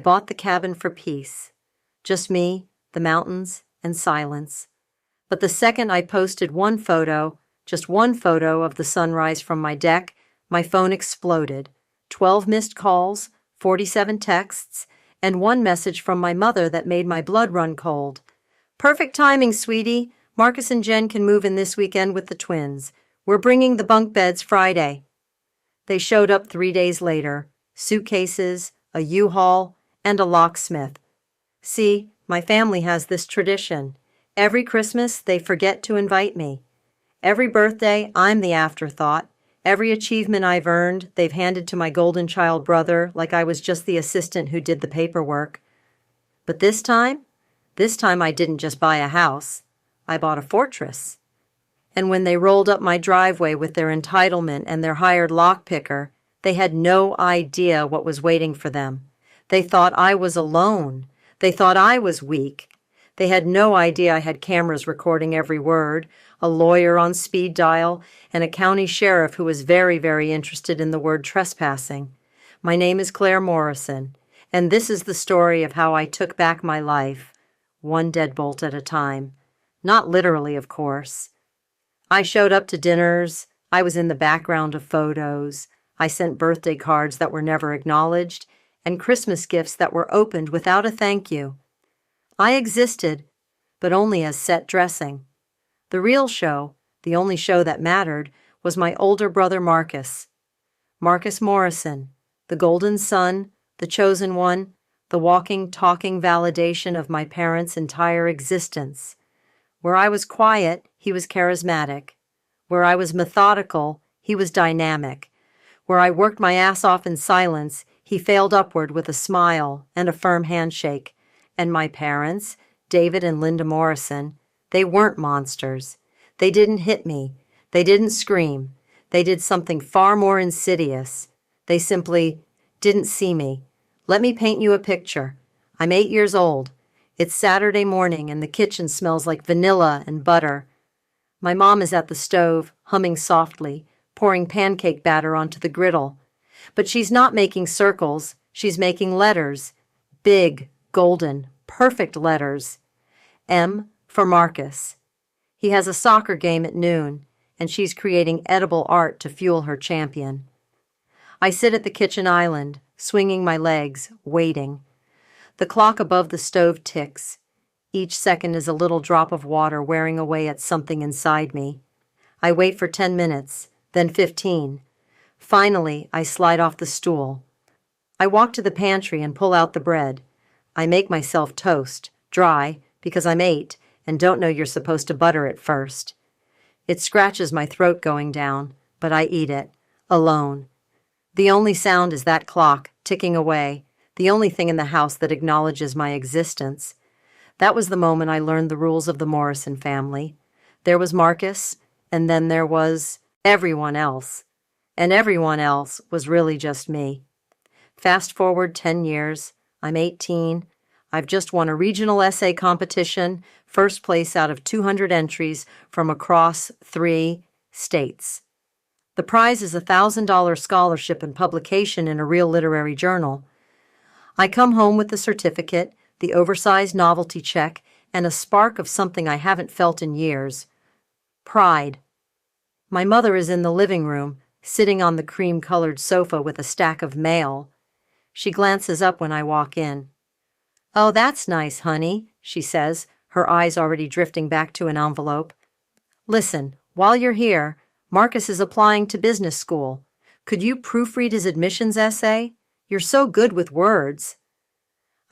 I bought the cabin for peace. Just me, the mountains, and silence. But the second I posted one photo, just one photo of the sunrise from my deck, my phone exploded. 12 missed calls, 47 texts, and one message from my mother that made my blood run cold. "Perfect timing, sweetie. Marcus and Jen can move in this weekend with the twins. We're bringing the bunk beds Friday." They showed up 3 days later. Suitcases, a U-Haul, and a locksmith. See, my family has this tradition. Every Christmas, they forget to invite me. Every birthday, I'm the afterthought. Every achievement I've earned, they've handed to my golden child brother like I was just the assistant who did the paperwork. But this time I didn't just buy a house. I bought a fortress. And when they rolled up my driveway with their entitlement and their hired lockpicker, they had no idea what was waiting for them. They thought I was alone. They thought I was weak. They had no idea I had cameras recording every word, a lawyer on speed dial, and a county sheriff who was very, very interested in the word trespassing. My name is Claire Morrison, and this is the story of how I took back my life, one deadbolt at a time. Not literally, of course. I showed up to dinners. I was in the background of photos. I sent birthday cards that were never acknowledged, and Christmas gifts that were opened without a thank you. I existed, but only as set dressing. The real show, the only show that mattered, was my older brother Marcus. Marcus Morrison, the golden son, the chosen one, the walking, talking validation of my parents' entire existence. Where I was quiet, he was charismatic. Where I was methodical, he was dynamic. Where I worked my ass off in silence, he failed upward with a smile and a firm handshake. And my parents, David and Linda Morrison, they weren't monsters. They didn't hit me. They didn't scream. They did something far more insidious. They simply didn't see me. Let me paint you a picture. I'm 8 years old. It's Saturday morning and the kitchen smells like vanilla and butter. My mom is at the stove, humming softly, pouring pancake batter onto the griddle. But she's not making circles. She's making letters. Big, golden, perfect letters. M for Marcus. He has a soccer game at noon, and she's creating edible art to fuel her champion. I sit at the kitchen island, swinging my legs, waiting. The clock above the stove ticks. Each second is a little drop of water wearing away at something inside me. I wait for 10 minutes, then 15. Finally, I slide off the stool. I walk to the pantry and pull out the bread. I make myself toast, dry, because I'm 8 and don't know you're supposed to butter it first. It scratches my throat going down, but I eat it, alone. The only sound is that clock, ticking away, the only thing in the house that acknowledges my existence. That was the moment I learned the rules of the Morrison family. There was Marcus, and then there was everyone else. And everyone else was really just me. Fast forward 10 years, I'm 18. I've just won a regional essay competition, first place out of 200 entries from across 3 states. The prize is a $1,000 scholarship and publication in a real literary journal. I come home with the certificate, the oversized novelty check, and a spark of something I haven't felt in years. Pride. My mother is in the living room, sitting on the cream-colored sofa with a stack of mail. She glances up when I walk in. "Oh, that's nice, honey," she says, her eyes already drifting back to an envelope. "Listen, while you're here, Marcus is applying to business school. Could you proofread his admissions essay? You're so good with words."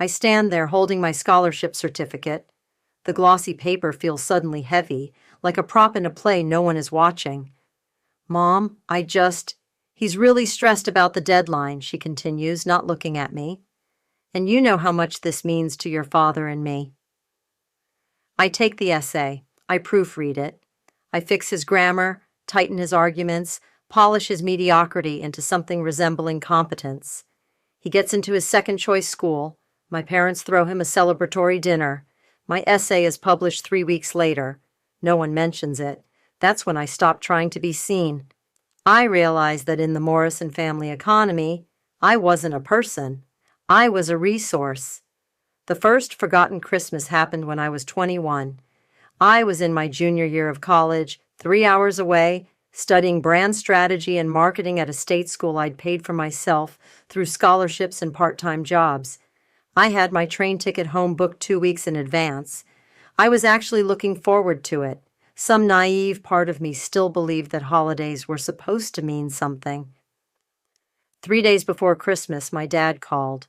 I stand there holding my scholarship certificate. The glossy paper feels suddenly heavy, like a prop in a play no one is watching. "Mom, he's really stressed about the deadline," she continues, not looking at me. "And you know how much this means to your father and me." I take the essay. I proofread it. I fix his grammar, tighten his arguments, polish his mediocrity into something resembling competence. He gets into his second-choice school. My parents throw him a celebratory dinner. My essay is published 3 weeks later. No one mentions it. That's when I stop trying to be seen. I realized that in the Morrison family economy, I wasn't a person. I was a resource. The first forgotten Christmas happened when I was 21. I was in my junior year of college, 3 hours away, studying brand strategy and marketing at a state school I'd paid for myself through scholarships and part-time jobs. I had my train ticket home booked 2 weeks in advance. I was actually looking forward to it. Some naive part of me still believed that holidays were supposed to mean something. 3 days before Christmas, my dad called.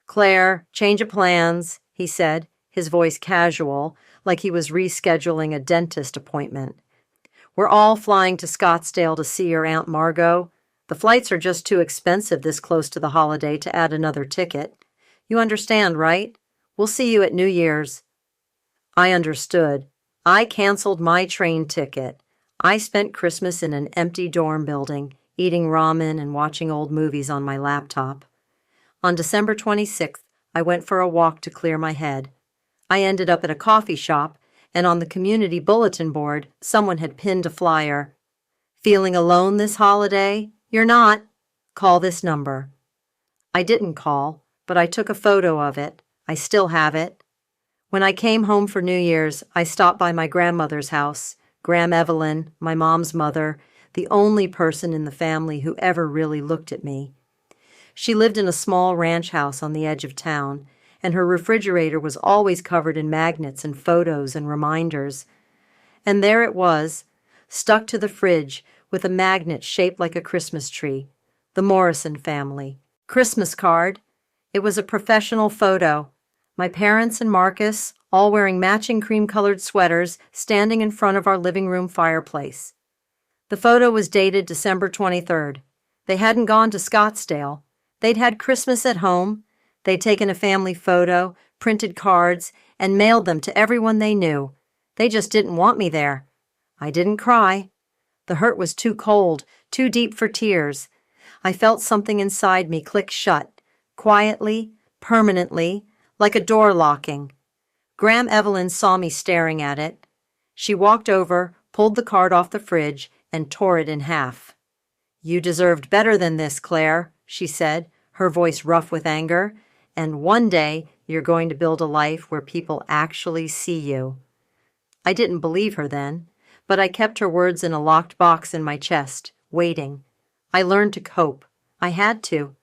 "Claire, change of plans," he said, his voice casual, like he was rescheduling a dentist appointment. "We're all flying to Scottsdale to see your Aunt Margot. The flights are just too expensive this close to the holiday to add another ticket. You understand, right? We'll see you at New Year's." I understood. I canceled my train ticket. I spent Christmas in an empty dorm building, eating ramen and watching old movies on my laptop. On December 26th, I went for a walk to clear my head. I ended up at a coffee shop, and on the community bulletin board, someone had pinned a flyer. "Feeling alone this holiday? You're not. Call this number." I didn't call, but I took a photo of it. I still have it. When I came home for New Year's, I stopped by my grandmother's house, Graham Evelyn, my mom's mother, the only person in the family who ever really looked at me. She lived in a small ranch house on the edge of town, and her refrigerator was always covered in magnets and photos and reminders. And there it was, stuck to the fridge with a magnet shaped like a Christmas tree. The Morrison family. Christmas card. It was a professional photo. My parents and Marcus, all wearing matching cream-colored sweaters, standing in front of our living room fireplace. The photo was dated December 23rd. They hadn't gone to Scottsdale. They'd had Christmas at home. They'd taken a family photo, printed cards, and mailed them to everyone they knew. They just didn't want me there. I didn't cry. The hurt was too cold, too deep for tears. I felt something inside me click shut, quietly, permanently, like a door locking. Graham Evelyn saw me staring at it. She walked over, pulled the card off the fridge, and tore it in half. "You deserved better than this, Claire," she said, her voice rough with anger, "and one day you're going to build a life where people actually see you." I didn't believe her then, but I kept her words in a locked box in my chest, waiting. I learned to cope. I had to.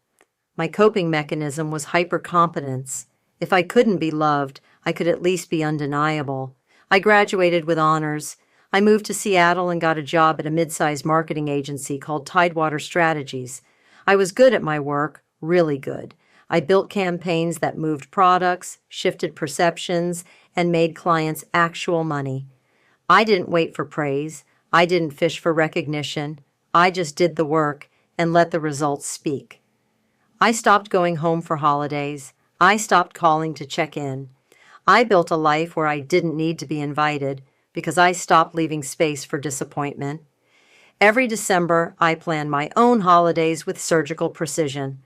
My coping mechanism was hypercompetence. If I couldn't be loved, I could at least be undeniable. I graduated with honors. I moved to Seattle and got a job at a mid-sized marketing agency called Tidewater Strategies. I was good at my work, really good. I built campaigns that moved products, shifted perceptions, and made clients actual money. I didn't wait for praise. I didn't fish for recognition. I just did the work and let the results speak. I stopped going home for holidays. I stopped calling to check in. I built a life where I didn't need to be invited because I stopped leaving space for disappointment. Every December, I planned my own holidays with surgical precision.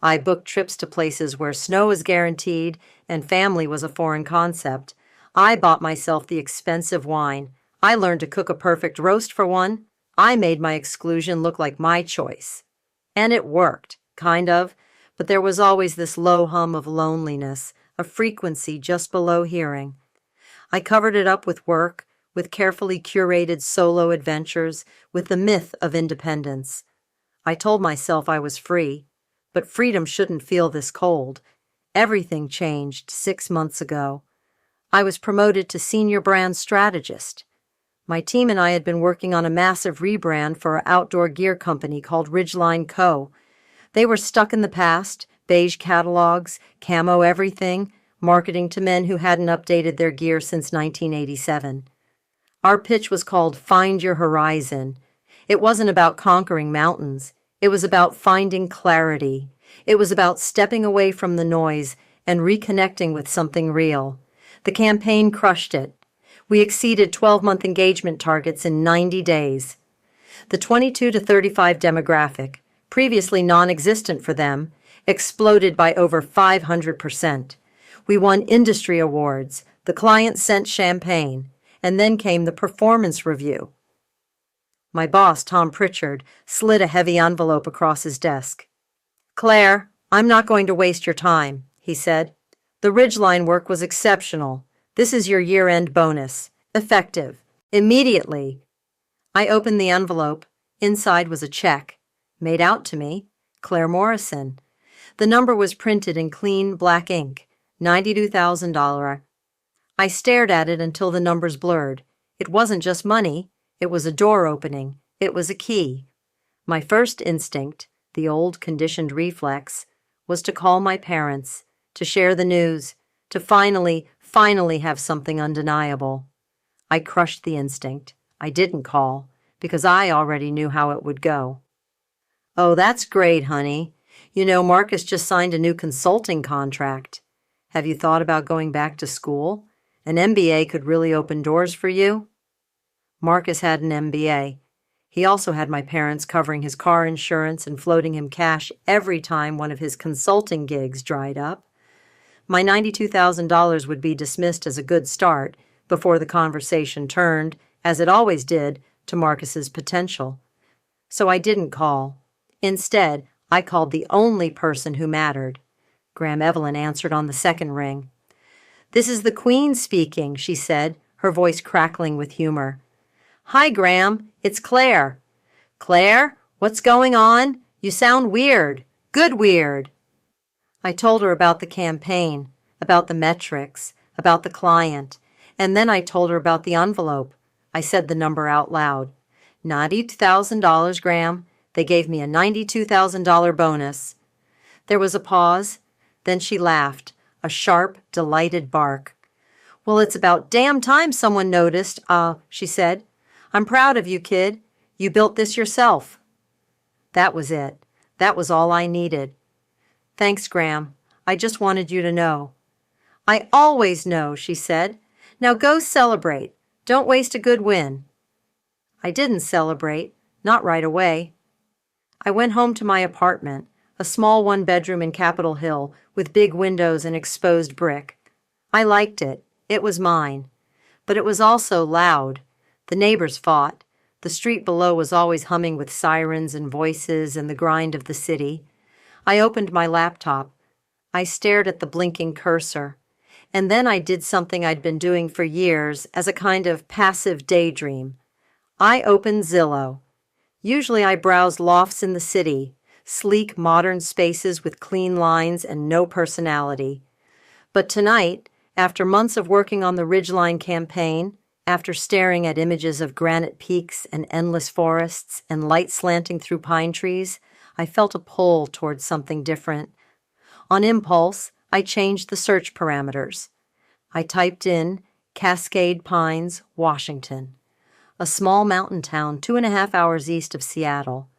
I booked trips to places where snow was guaranteed and family was a foreign concept. I bought myself the expensive wine. I learned to cook a perfect roast for one. I made my exclusion look like my choice. And it worked, kind of, but there was always this low hum of loneliness, a frequency just below hearing. I covered it up with work, with carefully curated solo adventures, with the myth of independence. I told myself I was free, but freedom shouldn't feel this cold. Everything changed 6 months ago. I was promoted to senior brand strategist. My team and I had been working on a massive rebrand for an outdoor gear company called Ridgeline Co. They were stuck in the past, beige catalogs, camo everything, marketing to men who hadn't updated their gear since 1987. Our pitch was called Find Your Horizon. It wasn't about conquering mountains. It was about finding clarity. It was about stepping away from the noise and reconnecting with something real. The campaign crushed it. We exceeded 12-month engagement targets in 90 days. The 22 to 35 demographic, previously non-existent for them, exploded by over 500%. We won industry awards. The client sent champagne. And then came the performance review. My boss, Tom Pritchard, slid a heavy envelope across his desk. "Claire, "I'm not going to waste your time," he said. "The Ridgeline work was exceptional. This is your year-end bonus. Effective. Immediately." I opened the envelope. Inside was a check. Made out to me. Claire Morrison. The number was printed in clean black ink. $92,000. I stared at it until the numbers blurred. It wasn't just money. It was a door opening. It was a key. My first instinct, the old conditioned reflex, was to call my parents, to share the news, to finally have something undeniable. I crushed the instinct. I didn't call, because I already knew how it would go. "Oh, that's great, honey. You know, Marcus just signed a new consulting contract. Have you thought about going back to school? An MBA could really open doors for you." Marcus had an MBA. He also had my parents covering his car insurance and floating him cash every time one of his consulting gigs dried up. My $92,000 would be dismissed as a good start before the conversation turned, as it always did, to Marcus's potential. So I didn't call. Instead, I called the only person who mattered. Graham Evelyn answered on the second ring. "This is the Queen speaking," she said, her voice crackling with humor. "Hi, Graham. It's Claire." "Claire, what's going on? You sound weird. Good weird." I told her about the campaign, about the metrics, about the client, and then I told her about the envelope. I said the number out loud. $92,000, Graham. They gave me a $92,000 bonus. There was a pause. Then she laughed, a sharp, delighted bark. "Well, it's about damn time someone noticed, she said. "I'm proud of you, kid. You built this yourself." That was it. That was all I needed. "Thanks, Graham. I just wanted you to know." "I always know," she said. "Now go celebrate. Don't waste a good win." I didn't celebrate, not right away. I went home to my apartment, a small one-bedroom in Capitol Hill with big windows and exposed brick. I liked it. It was mine. But it was also loud. The neighbors fought. The street below was always humming with sirens and voices and the grind of the city. I opened my laptop. I stared at the blinking cursor. And then I did something I'd been doing for years as a kind of passive daydream. I opened Zillow. Usually I browse lofts in the city, sleek modern spaces with clean lines and no personality. But tonight, after months of working on the Ridgeline campaign, after staring at images of granite peaks and endless forests and light slanting through pine trees, I felt a pull towards something different. On impulse, I changed the search parameters. I typed in Cascade Pines, Washington, a small mountain town 2.5 hours east of Seattle.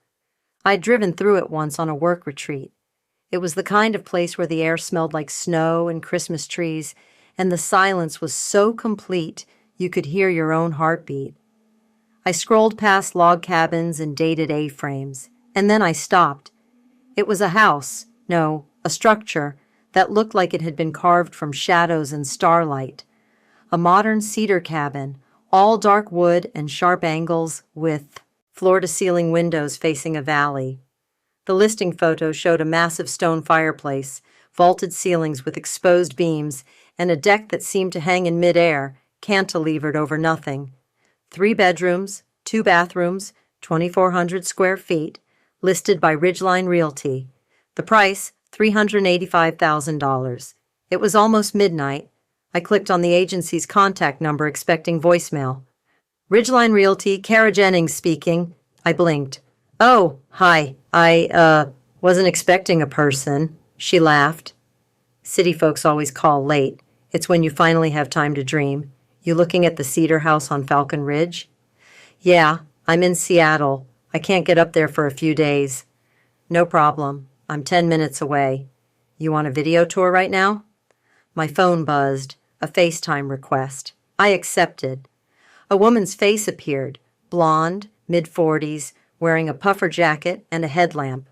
I'd driven through it once on a work retreat. It was the kind of place where the air smelled like snow and Christmas trees, and the silence was so complete you could hear your own heartbeat. I scrolled past log cabins and dated A-frames, and then I stopped. It was a house, no, a structure, that looked like it had been carved from shadows and starlight. A modern cedar cabin, all dark wood and sharp angles with floor-to-ceiling windows facing a valley. The listing photo showed a massive stone fireplace, vaulted ceilings with exposed beams, and a deck that seemed to hang in midair, cantilevered over nothing. 3 bedrooms, 2 bathrooms, 2,400 square feet, listed by Ridgeline Realty. The price, $385,000. It was almost midnight. I clicked on the agency's contact number expecting voicemail. "Ridgeline Realty, Kara Jennings speaking." I blinked. "Oh, hi. I wasn't expecting a person." She laughed. "City folks always call late. It's when you finally have time to dream. You looking at the Cedar House on Falcon Ridge?" "Yeah, I'm in Seattle. I can't get up there for a few days." "No problem. I'm 10 minutes away. You want a video tour right now?" My phone buzzed, a FaceTime request. I accepted. A woman's face appeared, blonde, mid-40s, wearing a puffer jacket and a headlamp.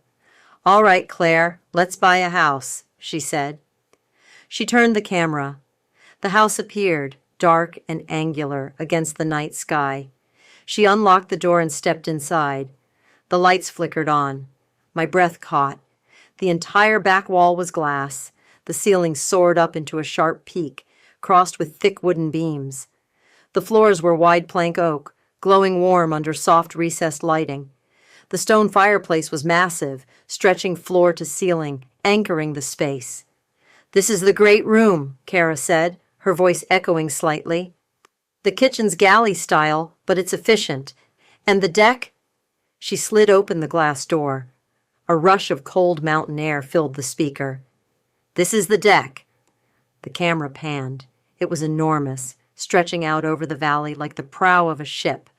"All right, Claire, let's buy a house," she said. She turned the camera. The house appeared, dark and angular, against the night sky. She unlocked the door and stepped inside. The lights flickered on. My breath caught. The entire back wall was glass. The ceiling soared up into a sharp peak, crossed with thick wooden beams. The floors were wide plank oak, glowing warm under soft recessed lighting. The stone fireplace was massive, stretching floor to ceiling, anchoring the space. "This is the great room," Kara said, her voice echoing slightly. "The kitchen's galley style, but it's efficient. And the deck?" She slid open the glass door. A rush of cold mountain air filled the speaker. "This is the deck." The camera panned. It was enormous, stretching out over the valley like the prow of a ship.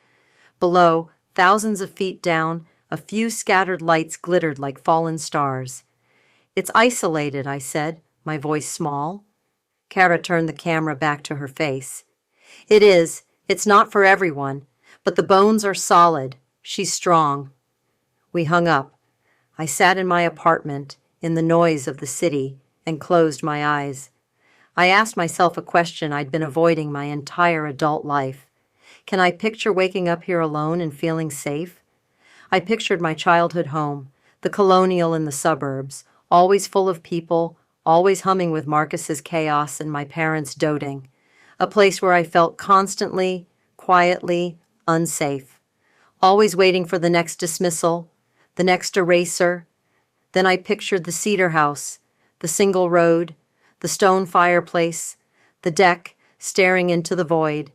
Below, thousands of feet down, a few scattered lights glittered like fallen stars. "It's isolated," I said, my voice small. Kara turned the camera back to her face. "It is. It's not for everyone. But the bones are solid. She's strong." We hung up. I sat in my apartment, in the noise of the city, and closed my eyes. I asked myself a question I'd been avoiding my entire adult life. Can I picture waking up here alone and feeling safe? I pictured my childhood home, the colonial in the suburbs, always full of people, always humming with Marcus's chaos and my parents doting. A place where I felt constantly, quietly, unsafe. Always waiting for the next dismissal, the next eraser. Then I pictured the cedar house, the single road, the stone fireplace, the deck staring into the void,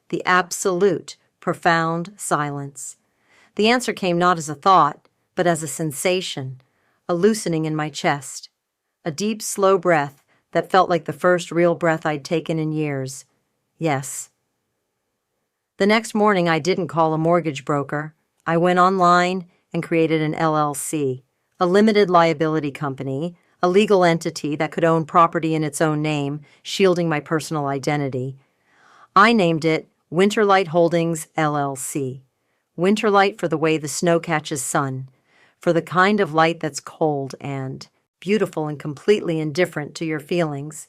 the absolute, profound silence. The answer came not as a thought, but as a sensation, a loosening in my chest, a deep, slow breath that felt like the first real breath I'd taken in years. Yes. The next morning, I didn't call a mortgage broker. I went online and created an LLC, a limited liability company, a legal entity that could own property in its own name, shielding my personal identity. I named it Winterlight Holdings, LLC. Winterlight for the way the snow catches sun, for the kind of light that's cold and beautiful and completely indifferent to your feelings.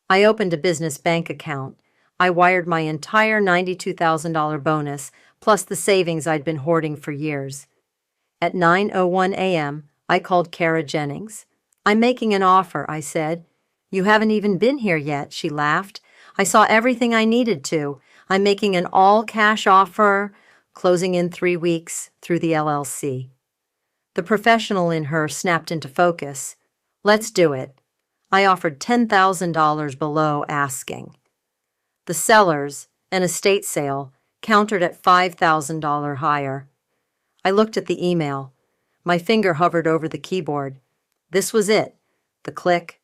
I opened a business bank account. I wired my entire $92,000 bonus, plus the savings I'd been hoarding for years. At 9:01 a.m., I called Kara Jennings. "I'm making an offer," I said. "You haven't even been here yet," she laughed. "I saw everything I needed to. I'm making an all-cash offer, closing in 3 weeks through the LLC. The professional in her snapped into focus. "Let's do it." I offered $10,000 below asking. The sellers, an estate sale, countered at $5,000 higher. I looked at the email. My finger hovered over the keyboard. This was it. The click.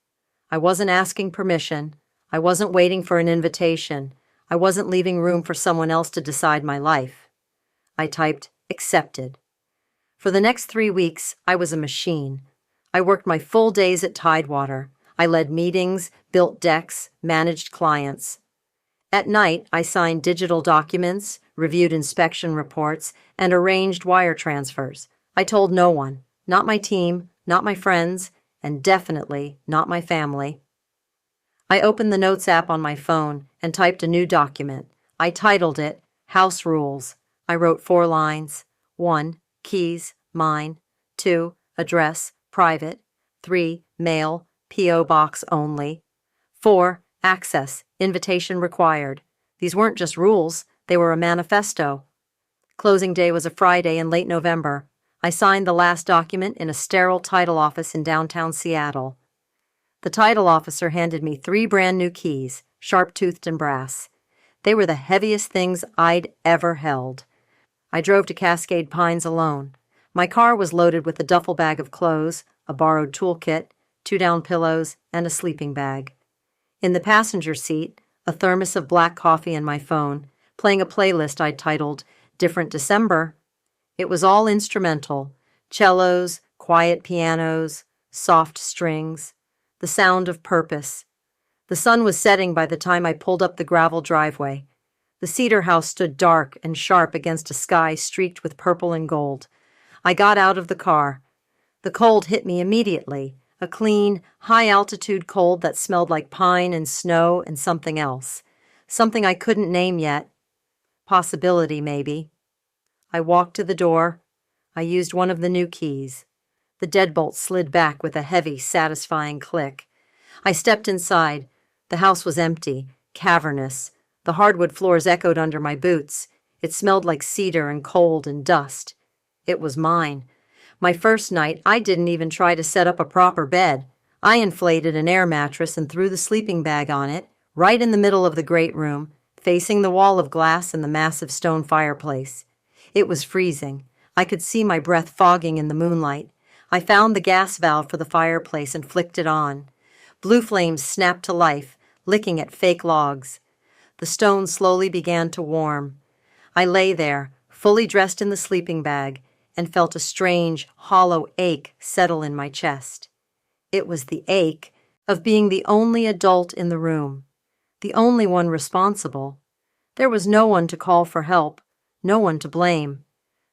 I wasn't asking permission. I wasn't waiting for an invitation. I wasn't leaving room for someone else to decide my life. I typed, accepted. For the next 3 weeks, I was a machine. I worked my full days at Tidewater. I led meetings, built decks, managed clients. At night, I signed digital documents, reviewed inspection reports, and arranged wire transfers. I told no one, not my team, not my friends, and definitely not my family. I opened the Notes app on my phone and typed a new document. I titled it, House Rules. I wrote 4 lines. 1, keys, mine. 2, address, private. 3, mail, P.O. box only. 4, access, invitation required. These weren't just rules, they were a manifesto. Closing day was a Friday in late November. I signed the last document in a sterile title office in downtown Seattle. The title officer handed me 3 brand new keys, sharp-toothed and brass. They were the heaviest things I'd ever held. I drove to Cascade Pines alone. My car was loaded with a duffel bag of clothes, a borrowed toolkit, 2 down pillows, and a sleeping bag. In the passenger seat, a thermos of black coffee and my phone, playing a playlist I'd titled Different December. It was all instrumental, cellos, quiet pianos, soft strings, the sound of purpose. The sun was setting by the time I pulled up the gravel driveway. The cedar house stood dark and sharp against a sky streaked with purple and gold. I got out of the car. The cold hit me immediately, a clean, high-altitude cold that smelled like pine and snow and something else. Something I couldn't name yet. Possibility, maybe. I walked to the door. I used one of the new keys. The deadbolt slid back with a heavy, satisfying click. I stepped inside. The house was empty, cavernous. The hardwood floors echoed under my boots. It smelled like cedar and cold and dust. It was mine. My first night, I didn't even try to set up a proper bed. I inflated an air mattress and threw the sleeping bag on it, right in the middle of the great room, facing the wall of glass and the massive stone fireplace. It was freezing. I could see my breath fogging in the moonlight. I found the gas valve for the fireplace and flicked it on. Blue flames snapped to life, licking at fake logs. The stone slowly began to warm. I lay there, fully dressed in the sleeping bag, and felt a strange, hollow ache settle in my chest. It was the ache of being the only adult in the room, the only one responsible. There was no one to call for help, no one to blame.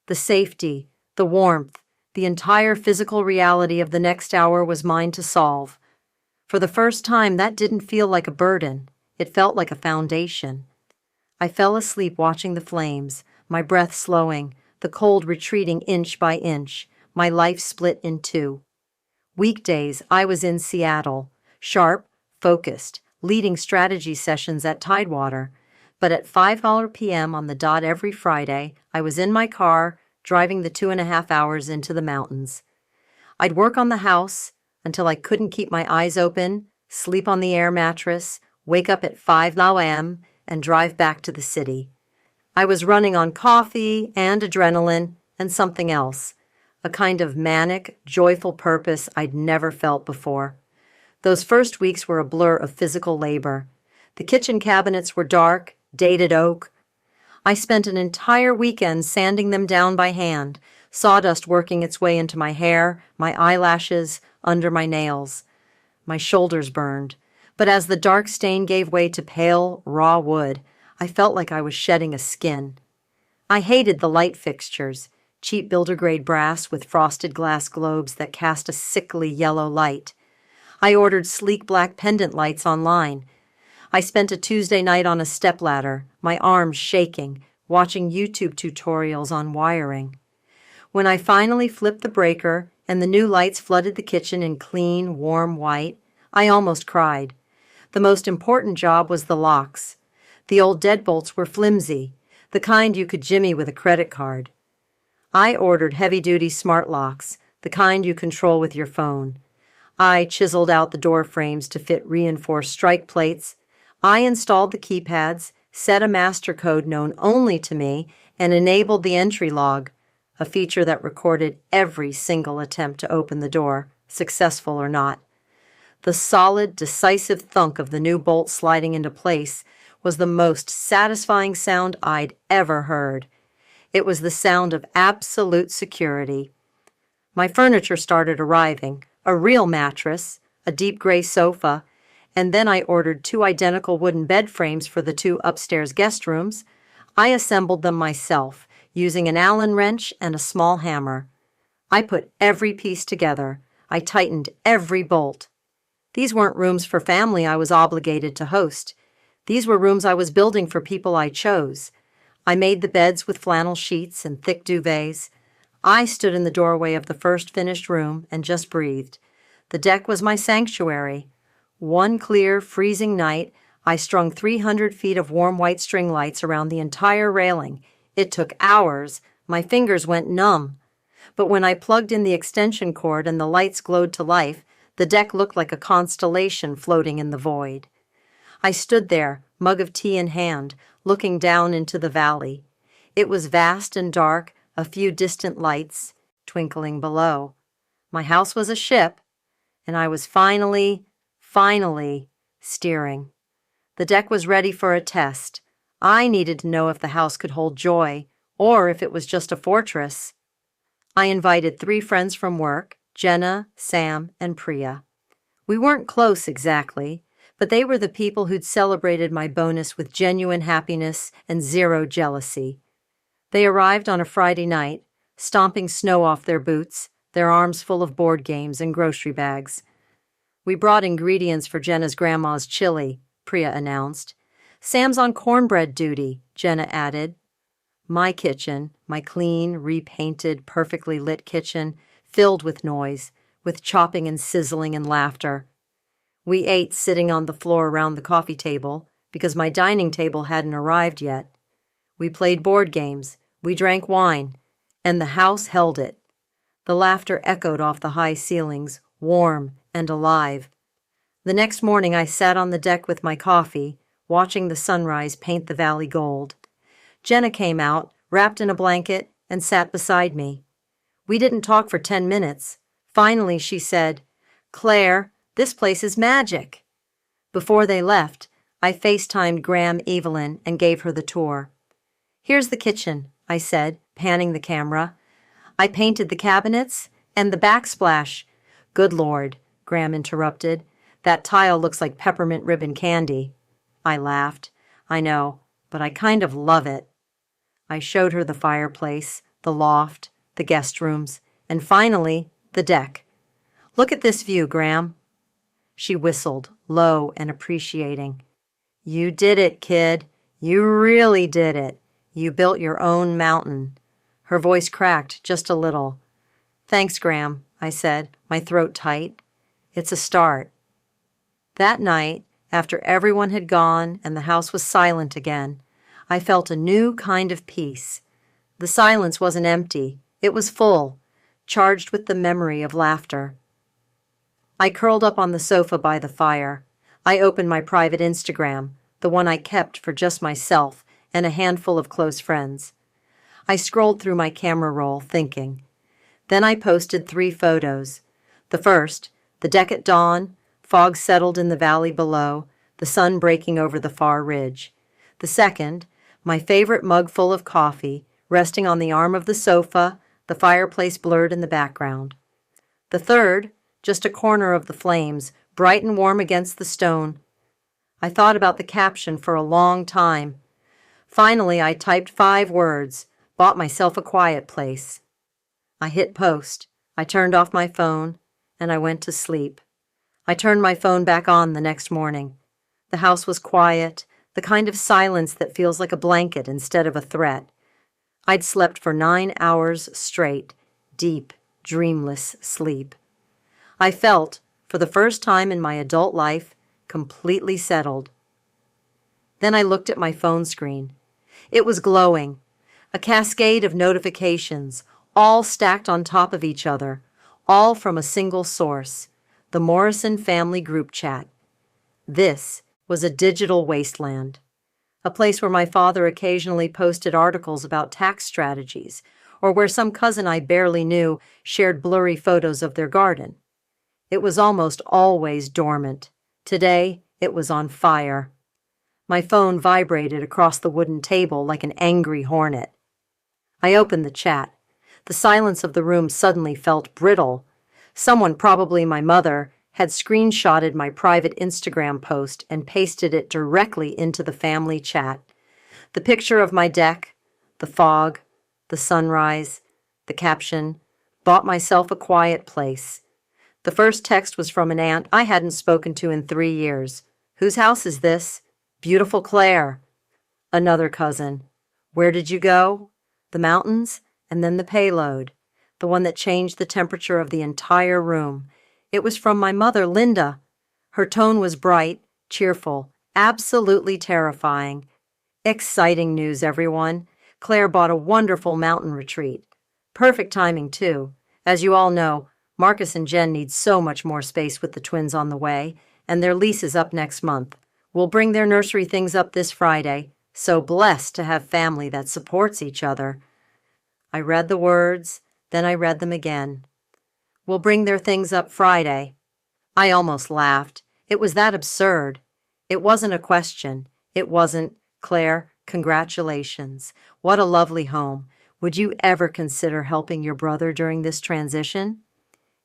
The safety, the warmth, the entire physical reality of the next hour was mine to solve. For the first time, that didn't feel like a burden. It felt like a foundation. I fell asleep watching the flames, my breath slowing, the cold retreating inch by inch, my life split in two. Weekdays, I was in Seattle, sharp, focused, leading strategy sessions at Tidewater. But at 5 p.m. on the dot every Friday, I was in my car, driving the 2.5 hours into the mountains. I'd work on the house until I couldn't keep my eyes open, sleep on the air mattress, wake up at 5 a.m., and drive back to the city. I was running on coffee and adrenaline and something else, a kind of manic, joyful purpose I'd never felt before. Those first weeks were a blur of physical labor. The kitchen cabinets were dark, dated oak. I spent an entire weekend sanding them down by hand, sawdust working its way into my hair, my eyelashes, under my nails. My shoulders burned, but as the dark stain gave way to pale, raw wood, I felt like I was shedding a skin. I hated the light fixtures, cheap builder-grade brass with frosted glass globes that cast a sickly yellow light. I ordered sleek black pendant lights online. I spent a Tuesday night on a stepladder, my arms shaking, watching YouTube tutorials on wiring. When I finally flipped the breaker and the new lights flooded the kitchen in clean, warm white, I almost cried. The most important job was the locks. The old deadbolts were flimsy, the kind you could jimmy with a credit card. I ordered heavy-duty smart locks, the kind you control with your phone. I chiseled out the door frames to fit reinforced strike plates. I installed the keypads, set a master code known only to me, and enabled the entry log, a feature that recorded every single attempt to open the door, successful or not. The solid, decisive thunk of the new bolt sliding into place was the most satisfying sound I'd ever heard. It was the sound of absolute security. My furniture started arriving, a real mattress, a deep gray sofa, and then I ordered 2 identical wooden bed frames for the 2 upstairs guest rooms. I assembled them myself, using an Allen wrench and a small hammer. I put every piece together. I tightened every bolt. These weren't rooms for family I was obligated to host. These were rooms I was building for people I chose. I made the beds with flannel sheets and thick duvets. I stood in the doorway of the first finished room and just breathed. The deck was my sanctuary. One clear, freezing night, I strung 300 feet of warm white string lights around the entire railing. It took hours. My fingers went numb. But when I plugged in the extension cord and the lights glowed to life, the deck looked like a constellation floating in the void. I stood there, mug of tea in hand, looking down into the valley. It was vast and dark, a few distant lights twinkling below. My house was a ship, and I was finally steering. The deck was ready for a test. I needed to know if the house could hold joy, or if it was just a fortress. I invited 3 friends from work, Jenna, Sam, and Priya. We weren't close exactly, but they were the people who'd celebrated my bonus with genuine happiness and zero jealousy. They arrived on a Friday night, stomping snow off their boots, their arms full of board games and grocery bags. We brought ingredients for Jenna's grandma's chili, Priya announced. Sam's on cornbread duty, Jenna added. My kitchen, my clean, repainted, perfectly lit kitchen, filled with noise, with chopping and sizzling and laughter. We ate sitting on the floor around the coffee table because my dining table hadn't arrived yet. We played board games, we drank wine, and the house held it. The laughter echoed off the high ceilings, warm and alive. The next morning I sat on the deck with my coffee, watching the sunrise paint the valley gold. Jenna came out, wrapped in a blanket, and sat beside me. We didn't talk for 10 minutes. Finally, she said, "Claire, this place is magic." Before they left, I FaceTimed Graham Evelyn and gave her the tour. "Here's the kitchen," I said, panning the camera. "I painted the cabinets and the backsplash." "Good Lord," Graham interrupted. "That tile looks like peppermint ribbon candy." I laughed. "I know, but I kind of love it." I showed her the fireplace, the loft, the guest rooms, and finally, the deck. "Look at this view, Graham." She whistled, low and appreciating. "You did it, kid. You really did it. You built your own mountain." Her voice cracked just a little. "Thanks, Graham," I said, my throat tight. "It's a start." That night, after everyone had gone and the house was silent again, I felt a new kind of peace. The silence wasn't empty. It was full, charged with the memory of laughter. I curled up on the sofa by the fire. I opened my private Instagram, the one I kept for just myself and a handful of close friends. I scrolled through my camera roll, thinking. Then I posted 3 photos. The first, the deck at dawn, fog settled in the valley below, the sun breaking over the far ridge. The second, my favorite mug full of coffee, resting on the arm of the sofa, the fireplace blurred in the background. The third, just a corner of the flames, bright and warm against the stone. I thought about the caption for a long time. Finally, I typed 5 words, bought myself a quiet place. I hit post. I turned off my phone, and I went to sleep. I turned my phone back on the next morning. The house was quiet, the kind of silence that feels like a blanket instead of a threat. I'd slept for 9 hours straight, deep, dreamless sleep. I felt, for the first time in my adult life, completely settled. Then I looked at my phone screen. It was glowing, a cascade of notifications, all stacked on top of each other, all from a single source, the Morrison family group chat. This was a digital wasteland, a place where my father occasionally posted articles about tax strategies, or where some cousin I barely knew shared blurry photos of their garden. It was almost always dormant. Today, it was on fire. My phone vibrated across the wooden table like an angry hornet. I opened the chat. The silence of the room suddenly felt brittle. Someone, probably my mother, had screenshotted my private Instagram post and pasted it directly into the family chat. The picture of my deck, the fog, the sunrise, the caption, "Bought myself a quiet place." The first text was from an aunt I hadn't spoken to in 3 years. "Whose house is this?" "Beautiful Claire." Another cousin. "Where did you go?" "The mountains," and then the payload, the one that changed the temperature of the entire room. It was from my mother, Linda. Her tone was bright, cheerful, absolutely terrifying. "Exciting news, everyone. Claire bought a wonderful mountain retreat. Perfect timing, too. As you all know, Marcus and Jen need so much more space with the twins on the way, and their lease is up next month. We'll bring their nursery things up this Friday. So blessed to have family that supports each other." I read the words, then I read them again. "We'll bring their things up Friday." I almost laughed. It was that absurd. It wasn't a question. It wasn't, "Claire, congratulations. What a lovely home. Would you ever consider helping your brother during this transition?"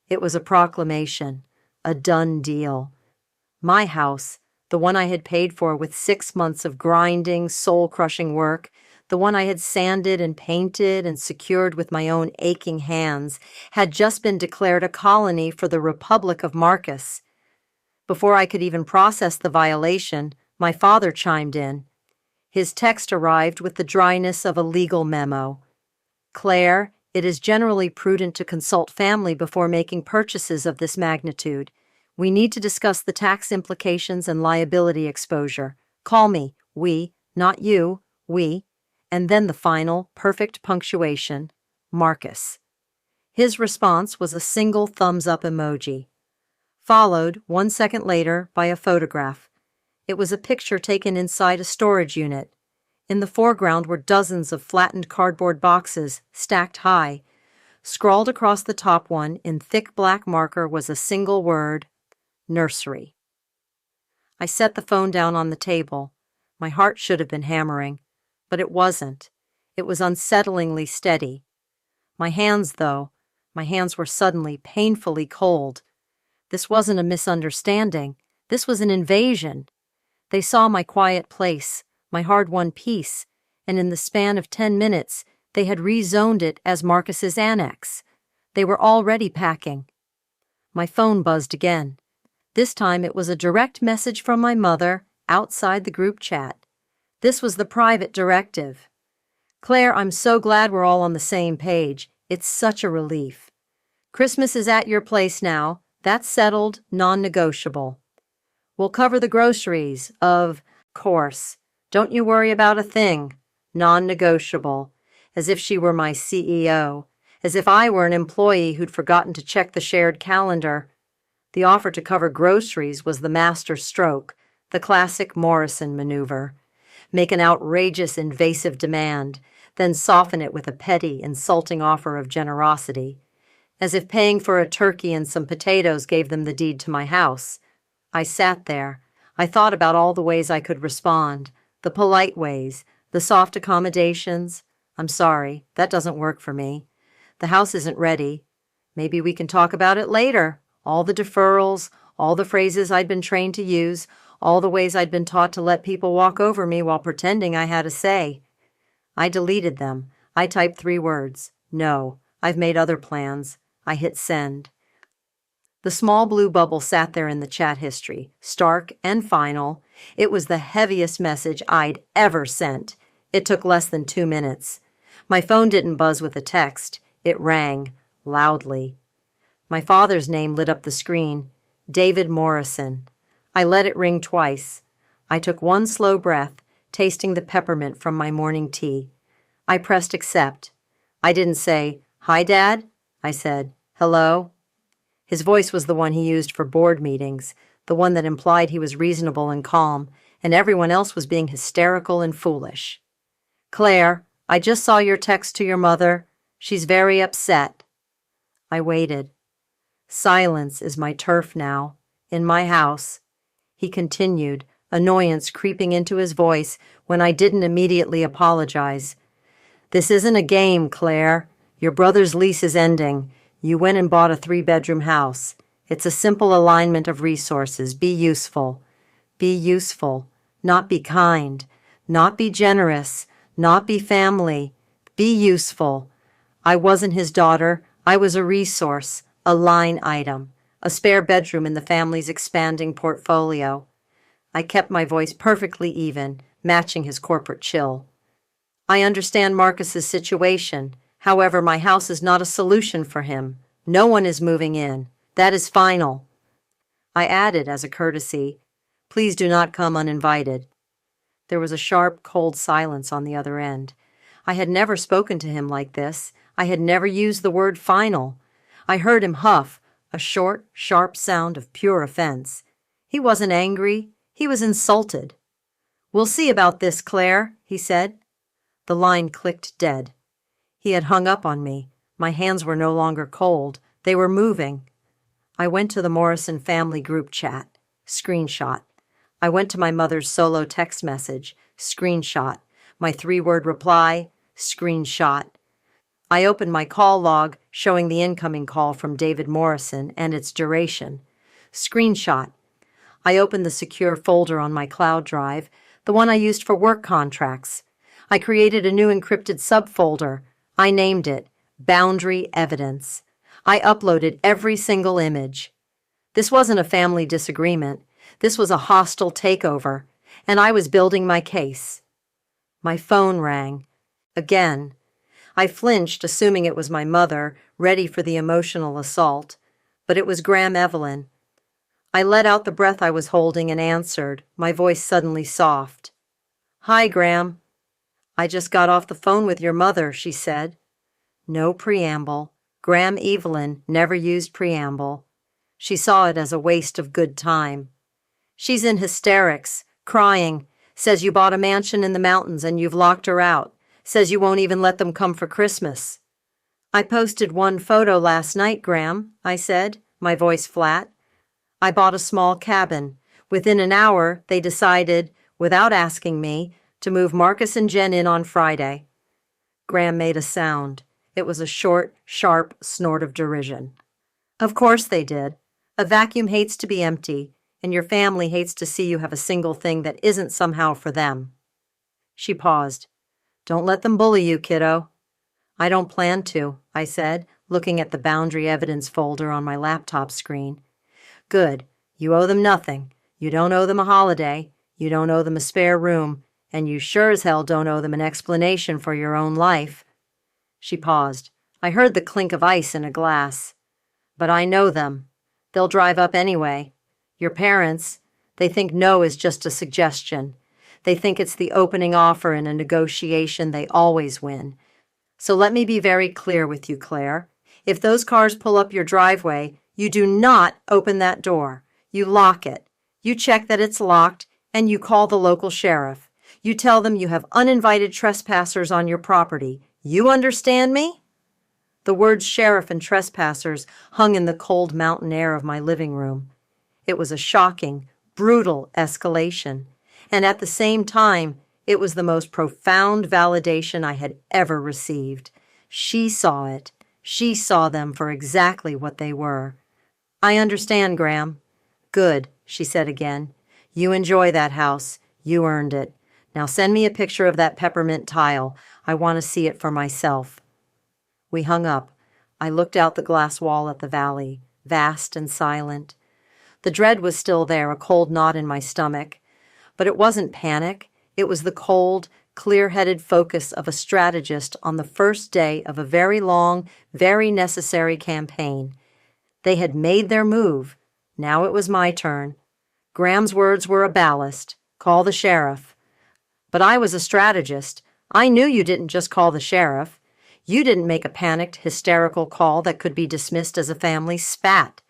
It was a proclamation, a done deal. My house, the one I had paid for with 6 months of grinding, soul-crushing work, the one I had sanded and painted and secured with my own aching hands, had just been declared a colony for the Republic of Marcus. Before I could even process the violation, my father chimed in. His text arrived with the dryness of a legal memo. "Claire, It is generally prudent to consult family before making purchases of this magnitude. We need to discuss the tax implications and liability exposure. Call me, we, not you, we, and then the final, perfect punctuation, Marcus. His response was a single thumbs-up emoji, followed 1 second later by a photograph. It was a picture taken inside a storage unit. In the foreground were dozens of flattened cardboard boxes, stacked high. Scrawled across the top one in thick black marker was a single word, nursery. I set the phone down on the table. My heart should have been hammering, but it wasn't. It was unsettlingly steady. My hands were suddenly painfully cold. This wasn't a misunderstanding. This was an invasion. They saw my quiet place, my hard-won peace, and in the span of 10 minutes, they had rezoned it as Marcus's annex. They were already packing. My phone buzzed again. This time it was a direct message from my mother outside the group chat. This was the private directive. Claire, I'm so glad we're all on the same page. It's such a relief. Christmas is at your place now. That's settled, non-negotiable. We'll cover the groceries, of course. Don't you worry about a thing. Non-negotiable. As if she were my CEO. As if I were an employee who'd forgotten to check the shared calendar. The offer to cover groceries was the master stroke, the classic Morrison maneuver. Make an outrageous, invasive demand, then soften it with a petty, insulting offer of generosity. As if paying for a turkey and some potatoes gave them the deed to my house. I sat there. I thought about all the ways I could respond, the polite ways, the soft accommodations. I'm sorry, that doesn't work for me. The house isn't ready. Maybe we can talk about it later. All the deferrals, all the phrases I'd been trained to use, all the ways I'd been taught to let people walk over me while pretending I had a say. I deleted them. I typed 3 words. No, I've made other plans. I hit send. The small blue bubble sat there in the chat history, stark and final. It was the heaviest message I'd ever sent. It took less than 2 minutes. My phone didn't buzz with a text. It rang, loudly. My father's name lit up the screen, David Morrison. I let it ring twice. I took 1 slow breath, tasting the peppermint from my morning tea. I pressed accept. I didn't say, "Hi, Dad." I said, "Hello." His voice was the one he used for board meetings, the one that implied he was reasonable and calm, and everyone else was being hysterical and foolish. "Claire, I just saw your text to your mother. She's very upset." I waited. Silence is my turf now, in my house. He continued, annoyance creeping into his voice when I didn't immediately apologize. "This isn't a game, Claire. Your brother's lease is ending. You went and bought a 3-bedroom house. It's a simple alignment of resources. Be useful. Be useful. Not be kind. Not be generous. Not be family. Be useful. I wasn't his daughter. I was a resource, a line item, a spare bedroom in the family's expanding portfolio." I kept my voice perfectly even, matching his corporate chill. "I understand Marcus's situation. However, my house is not a solution for him. No one is moving in. That is final." I added as a courtesy, "Please do not come uninvited." There was a sharp, cold silence on the other end. I had never spoken to him like this. I had never used the word final. I heard him huff, a short, sharp sound of pure offense. He wasn't angry. He was insulted. "We'll see about this, Claire," he said. The line clicked dead. He had hung up on me. My hands were no longer cold. They were moving. I went to the Morrison family group chat. Screenshot. I went to my mother's solo text message. Screenshot. My 3-word reply. Screenshot. I opened my call log, showing the incoming call from David Morrison and its duration. Screenshot. I opened the secure folder on my cloud drive, the one I used for work contracts. I created a new encrypted subfolder. I named it Boundary Evidence. I uploaded every single image. This wasn't a family disagreement. This was a hostile takeover, and I was building my case. My phone rang. Again. I flinched, assuming it was my mother, ready for the emotional assault, but it was Graham Evelyn. I let out the breath I was holding and answered, my voice suddenly soft. "Hi, Graham." "I just got off the phone with your mother," she said. No preamble. Graham Evelyn never used preamble. She saw it as a waste of good time. "She's in hysterics, crying, says you bought a mansion in the mountains and you've locked her out, says you won't even let them come for Christmas." "I posted one photo last night, Graham," I said, my voice flat. "I bought a small cabin. Within an hour, they decided, without asking me, to move Marcus and Jen in on Friday." Graham made a sound. It was a short, sharp snort of derision. "Of course they did. A vacuum hates to be empty, and your family hates to see you have a single thing that isn't somehow for them." She paused. "Don't let them bully you, kiddo." "I don't plan to," I said, looking at the boundary evidence folder on my laptop screen. "Good. You owe them nothing. You don't owe them a holiday. You don't owe them a spare room. And you sure as hell don't owe them an explanation for your own life." She paused. I heard the clink of ice in a glass. "But I know them. They'll drive up anyway. Your parents, they think no is just a suggestion. They think it's the opening offer in a negotiation they always win. So let me be very clear with you, Claire. If those cars pull up your driveway, you do not open that door. You lock it. You check that it's locked, and you call the local sheriff. You tell them you have uninvited trespassers on your property. You understand me?" The words sheriff and trespassers hung in the cold mountain air of my living room. It was a shocking, brutal escalation, and at the same time, it was the most profound validation I had ever received. She saw it. She saw them for exactly what they were. "I understand, Graham." "Good," she said again. "You enjoy that house. You earned it. Now send me a picture of that peppermint tile. I want to see it for myself." We hung up. I looked out the glass wall at the valley, vast and silent. The dread was still there, a cold knot in my stomach. But it wasn't panic. It was the cold, clear-headed focus of a strategist on the first day of a very long, very necessary campaign. They had made their move. Now it was my turn. Graham's words were a ballast. Call the sheriff. But I was a strategist. I knew you didn't just call the sheriff. You didn't make a panicked, hysterical call that could be dismissed as a family spat.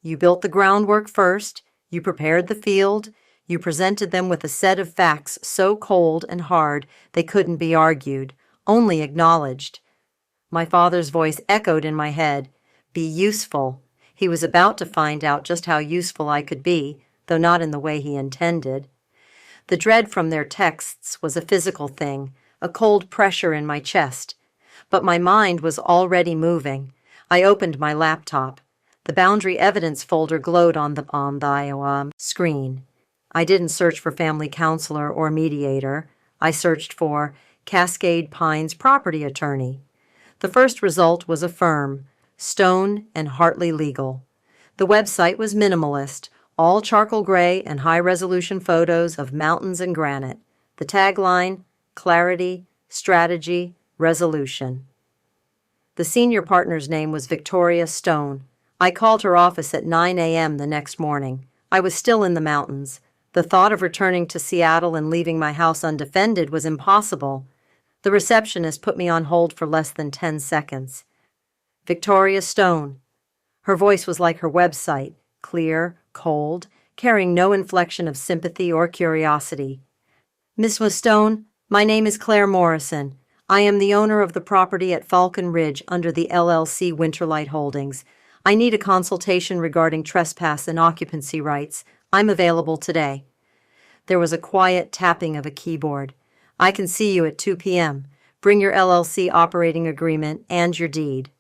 You built the groundwork first. You prepared the field. You presented them with a set of facts so cold and hard they couldn't be argued, only acknowledged. My father's voice echoed in my head. Be useful. He was about to find out just how useful I could be, though not in the way he intended. The dread from their texts was a physical thing, a cold pressure in my chest. But my mind was already moving. I opened my laptop. The boundary evidence folder glowed on the screen. I didn't search for family counselor or mediator. I searched for Cascade Pines property attorney. The first result was a firm, Stone and Hartley Legal. The website was minimalist, all charcoal gray and high-resolution photos of mountains and granite. The tagline, clarity, strategy, resolution. The senior partner's name was Victoria Stone. I called her office at 9 a.m. the next morning. I was still in the mountains. The thought of returning to Seattle and leaving my house undefended was impossible. The receptionist put me on hold for less than 10 seconds. Victoria Stone. Her voice was like her website, clear, cold, carrying no inflection of sympathy or curiosity. "Miss Stone, my name is Claire Morrison. I am the owner of the property at Falcon Ridge under the LLC Winterlight Holdings. I need a consultation regarding trespass and occupancy rights. I'm available today." There was a quiet tapping of a keyboard. "I can see you at 2 p.m. Bring your LLC operating agreement and your deed."